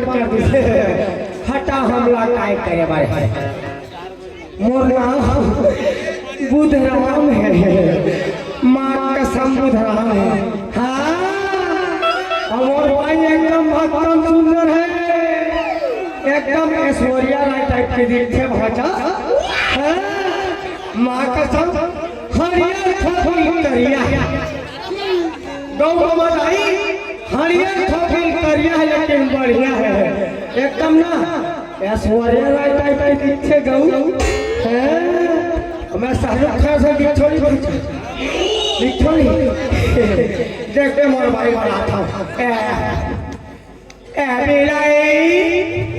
Demand कर दी हटा हमला काय करे बारे मोर नाम बुधराम है माँ कसम बुधराम है। हाँ और भाई एकदम भक्तम सुंदर है एकदम ऐश्वर्या राय टाइप के दिखते भाषा माँ कसम हरियर खोखिल करिया गौ मलाई हरियर खोखिल करिया है लेकिन बढ़िया है एकदम ना ऐश्वर्या राय टाइप के दिखते गौ मैं शाहरुख खान से बिछोड़ी बिछोड़ी देखते मोर भाई बड़ा था ए बिलाई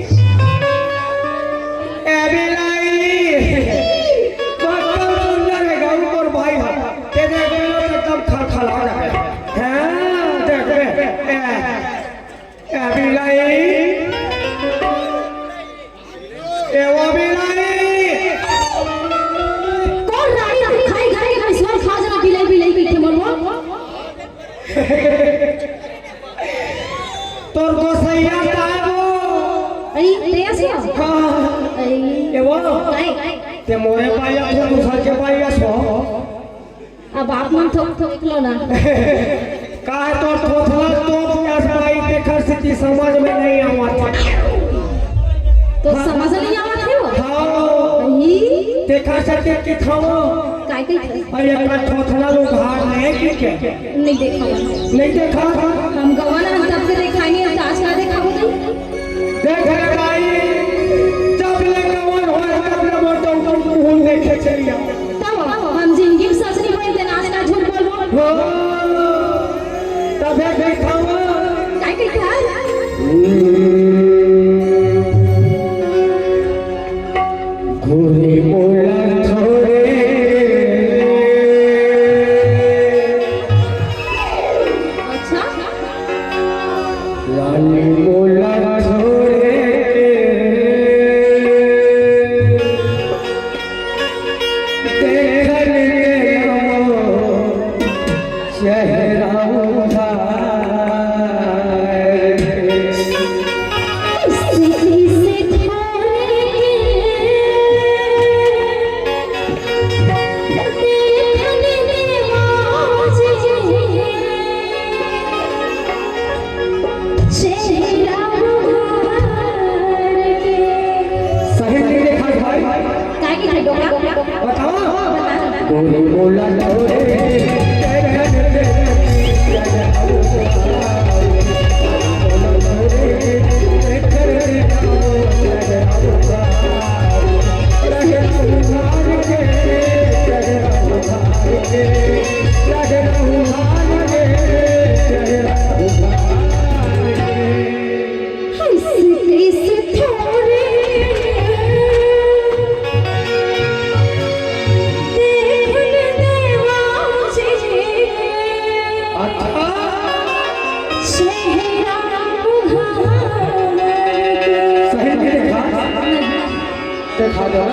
तोर गोसैया ताबो अरे तेसिया हां ए वो ते मोरे पाया तो दूसर के पाया सो अब आप मन थोक निकलो ना का है तो थोथला तो प्यास भाई देखर से की समझ में नहीं आवत तो समझ नहीं आवत है वो हां ई देखा से के खाओ काय काय अरे का थोथला लोग हार है कि क्या नहीं देखा हम गवाना हम तब के दिखाएंगे अब आज का दिखाओ तो देख रे भाई जब ले गवन हो तब ले मोटो मुंह देखे चलिया तब हम जिंदगी में सच नहीं बोलते आज का झूठ बोल हो तब देखाओ काय काय था घोरी मोला थोड़े अच्छा रानी मोला थोड़े देखन चेहरा गोरी बोला देखा दो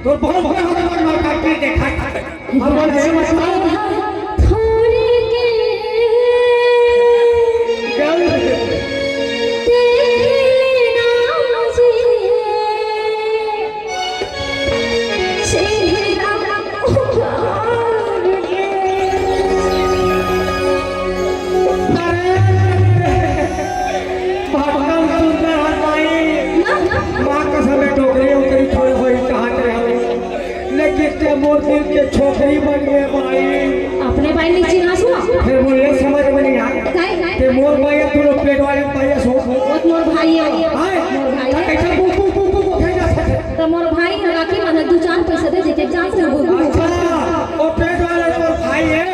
तो बहुत बहुत मार काट के देखा और बोल हे मसला थोड़े के गल तेरे नाम से चेहरा उभार के भागम सुंदर हमारी मां कसम टोकरी उकरी थोड़ी होई कहां रहे लेकिन ते मोर दिल के छोकरी बन गए भाई अपने भाई ने चिना सुना फिर मुझे समझ में नहीं आया काय ते मोर भाई तू लोग पेट वाले भाई सो बहुत मोर भाई है हाय मोर भाई है कैसा बू बू बू बू बू खेल जा तो मोर भाई है राखी माने दो चार पैसे दे देते जान से बोल अच्छा ओ पेट वाले तो भाई है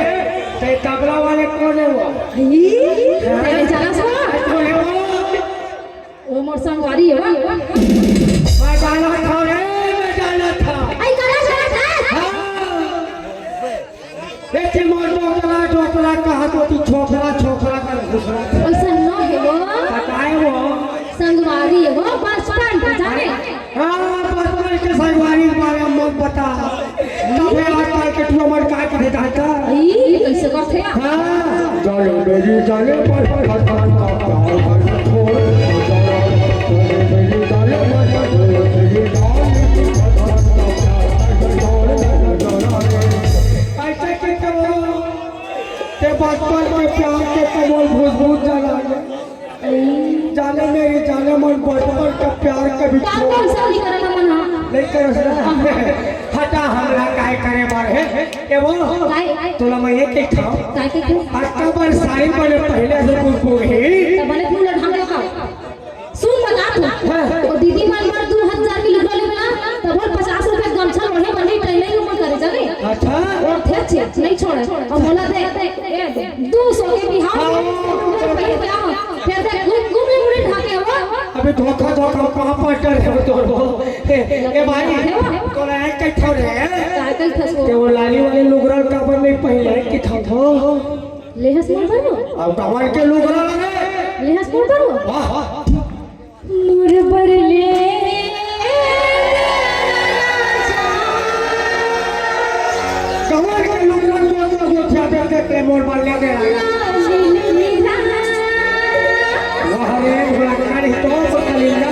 ते तबला वाले कौन है वो तेरे जाना सुना कौन है वो वो मोर संगवारी है वा मैं जाना था रे मैं जाना था आई करा चला था देखिए मोर डोकला कहा तो तू छोकरा छोकरा कर घुसरा ऐसा न है वो बताए वो संगवारी है वो बचपन का जाने हाँ बचपन के संगवारी के बारे में मत बता तबे आजकल के तू हमर का के जाता ई कैसे करथे हाँ चलो मेरी जाने पर खतरन का प्यार कर छोड़ मेरी जाने पर मेरी जान ऐसे के करो ते बचपन के प्यार के कमल भूस जला जाने मेरी जाने मन बचपन का प्यार के भी का कौन सा नहीं करना मना नहीं करो हटा हमरा काय करे बार है ए वो काय तोला मैं ये के खाओ काय के क्यों आता बार सारी बने पहले से कुछ हो गई तो बने फूल ढंग का सुन बता तू वो दीदी मान बार 2000 की लुटा ले बना तो बोल 50 रुपए गमछा ओढ़े बने पहले ही ऊपर करे जाने अच्छा और थे नहीं छोड़े और बोला दे 200 के बिहार पहले पे आओ फिर दे घूम ले मुड़े ढाके हो अबे धोखा कहां पर डर है तो ए भाई तोला एक के खाओ रे काय कल फसो ते वो लाली वाले लुगरा का पर नहीं पहले के खाओ लेहस मोर बनो अब कमर के लुगरा लगे लेहस मोर बनो वाह मोर बरले कमर के लुगरा तो गोठिया दे के मोर मार ले दे वाह रे बड़ा कारी तो कलिंगा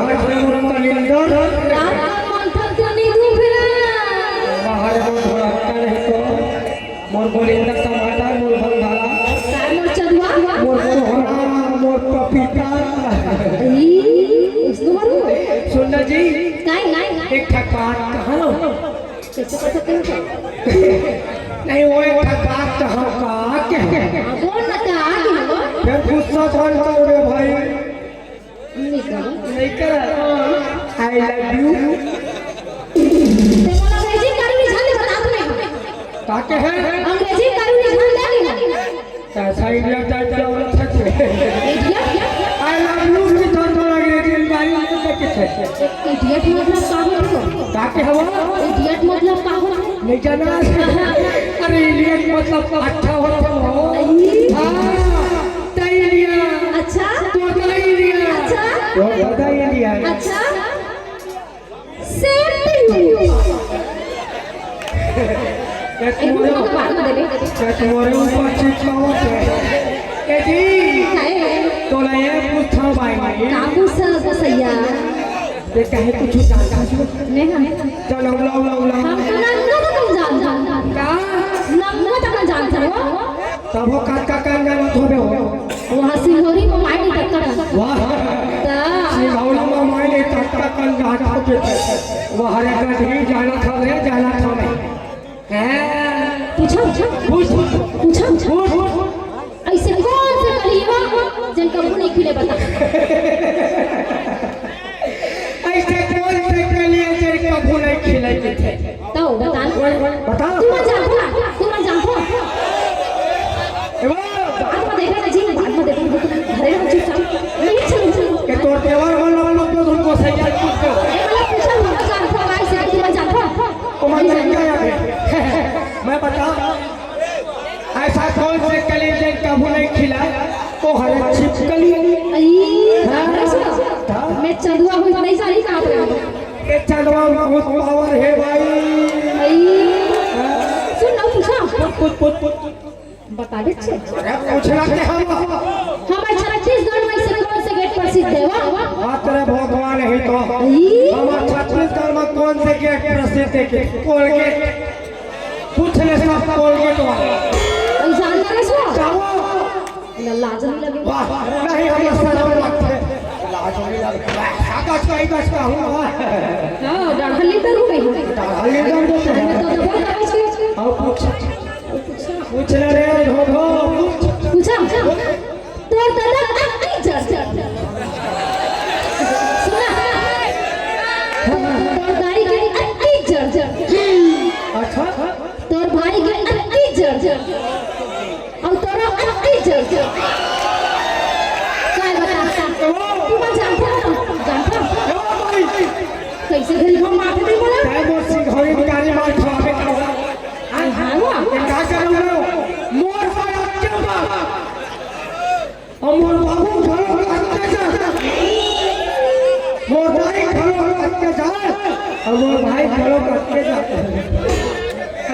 जहाज में मोर कलिंदर रात का मंथन करने दो फिर बाहर मोर धड़कता नहीं तो मोर कलिंदर टमाटर मोर बंगाला काय मोर चदवा मोर सोहरा मोर पपीता इसको मारो सुनना जी काय नाही एक ठक बात कहो कैसे कर सकते हो नहीं वो एक ठक बात कहो का क्या कौन ना का आगे हो फिर गुस्सा कौन करोगे भाई नहीं करो नहीं कर आई लव यू ते मला अंग्रेजी करूनी झाले बता तुम्ही काके है अंग्रेजी करूनी झाले ऐसा ही लगता है चलो सच इडियट आई लव यू की तो अंग्रेजी गाली में के छे इडियट मतलब का हो काके हवा इडियट मतलब का हो नहीं जाना अरे इलियट मतलब अच्छा होता हो हां ताइलिया अच्छा तो ताइलिया अच्छा वो बताइए अच्छा सेम टू यू तुम्हारे ऊपर चिपकावत है जी तो ये पूछा भाई काबू सब सैया ये कहे कुछ जानता है नहीं हम चलो ला हम तो नंगा तक जान का नंगा तक जानते हो तब वो का जाना थोड़े हो वहां सिंगोरी में माइनी तक कर वाह ता सिंगोरी में माइनी तक कर जाता के वो हरे गढ़ी जाना था रे जाना था पूछा ऐसे कौन से कलिया जन कबू नहीं खिले बता ऐसे कौन से कलिया जन कबू नहीं खिले थे तो बता तुम जानते आत्मा देखा ना जी आत्मा देखा घरे हम चुपचाप नहीं चलो के तो देवर वाला लोग तो तुमको सही पूछते हो मतलब पूछा हम जानते हो भाई से तुम जानते तुम मैं बता ऐसा कौन से कली जन कबू नहीं खिला तो हरे छिपकली मैं चंदुआ हुई नहीं सारी कहां पे ये चंदवा में बहुत पावर है भाई सुन ना पूछा पूछ बता दे अरे पूछना के हम छत्तीसगढ़ में से कौन से गेट प्रसिद्ध है वाह तेरे भगवान है तो हमारे छत्तीसगढ़ में कौन से गेट प्रसिद्ध है कोलगेट पूछ ले सब कोलगेट वाला जानता है सो जाओ लाज नहीं लगे वाह नहीं हम शर्म लगते लाज नहीं लगता कागज का हूं हां डढ़ली कर हो गई डाली दम दो मैं तो दबा कर आओ पूछ ले रे धो पूछा तो दादा नहीं जर सुना तोर दाई के अति जर अच्छा तोर भाई के अति जर और तोरा अति जर काय बता तू मत जानता कैसे घरी को माथे नहीं बोला काय मोसी घरी गाड़ी मार खवावे का हां क्या करूं मोर पर क्या बा मोर बाबू घरों में अत्याचार मोर भाई घरों में अत्याचार और मोर भाई घरों में अत्याचार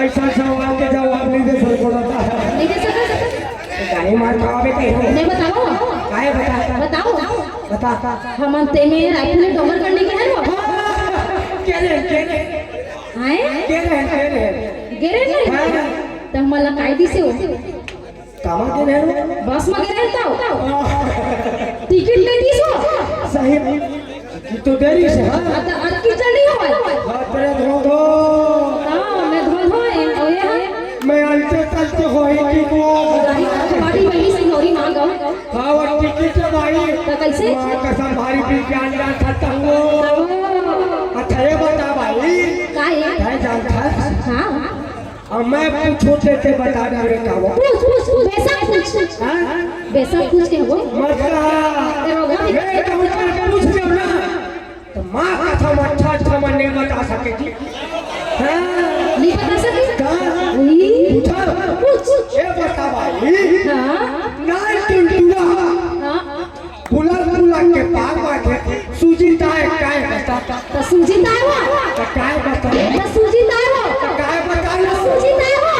ऐसा सवाल के जवाब नहीं दे सकता नहीं दे सकता गाड़ी मार खवावे के नहीं बताओ काय बताओ बता हम ते में राइफल डोंगर करने के है वो के रे गेरे नहीं तो मला काय दिसे हो कामा के रे बस में गेरे तो टिकट ले दिसो सही की तो देरी से हां अत की चली हो तेरे धो हां मैं धो ओए मैं अलते तलते होई की को गाड़ी वाली सिंगोरी मांगो हां वो टिकट भाई तो कैसे कसम भारी विज्ञान जान खाता हूं अच्छा ये बता भाई काय जानता हां और मैं पूछो ते बता दे का वो पूछ बेशक पूछ हां बेशक पूछ के हो मैं तो पूछ दो ना तो मां कथा अच्छा मन नहीं बता सके जी हां नहीं बता सके पूछ ये बता भाई हां नाल टुलटुला हां बुला के पार बाटे सुजीता है काय बता तो सुजीता है वो तो काय बता तो सुजीता है वो तो काय बता सुजीता है वो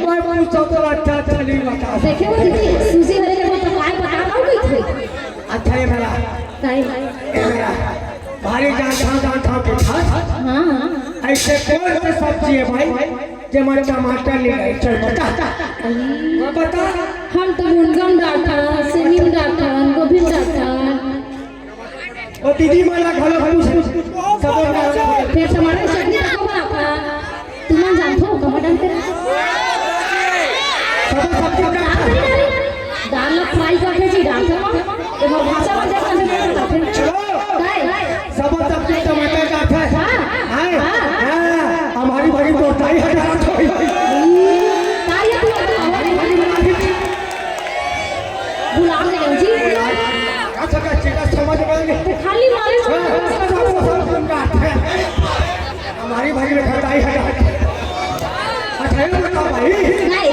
मैं पूछो तो अच्छा चली बता देखे वो दीदी सूजी वाले को तो काय बता रहा हूं कोई अच्छा है मेरा काय भारी जान के खास हाँ ऐसे कौन सी सब्जी है भाई जमा टमाटर ले गए चल बता हम तो मुनगम डाटा सिंगिम डाटा गोभी डाटा ओ दीदी माला घलो सब फिर टमाटर की चटनी को बनाता तुम जानते हो टमाटर के सब सब्जी दाल फ्राई करके जी डालते हो देखो भाषा में देखा है चलो सब सब्जी टमाटर का है हमारी भाई तो 2500 छोड़ी तारिया बुला ले जी अच्छा का चीज़ समझ में नहीं खाली मारे हमारी भाई ने 2500 अच्छा ये बता भाई नहीं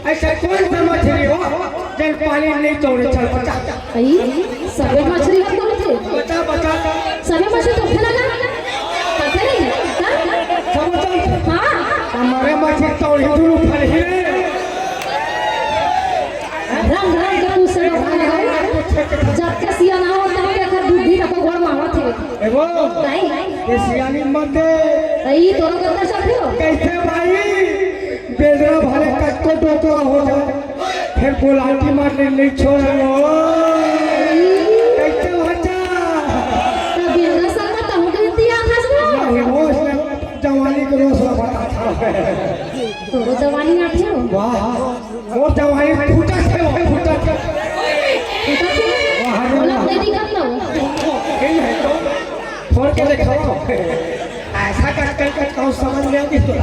ऐसा कौन सा मछली हो जब पानी नहीं छोड़े चल बता सबे मछली का तो थे बता सबे मछली तो थे लगा पता नहीं सब हाँ हमारे मछली तोड़ ही दूर फल ही रंग रंग के पूछे जब के सिया ना होता है अगर बुद्धि का घोड़ मारत है एगो नहीं ये सियानी मत दे ई तोरा करता सब हो कैसे भाई बेदरा भले कटको टोको हो जाए फिर बोलाटी मारने नहीं छोड़ो कैसे बच्चा तब बेदरा सर का तो के दिया था सब ये रोज जवानी को रोज बता था तोरो जवानी ना थे वाह वो जवानी फूटा थे वो फूटा थे बोला नहीं दिखत ना यही है तो छोड़ के दिखाओ ऐसा कर कौन समझ में आती तो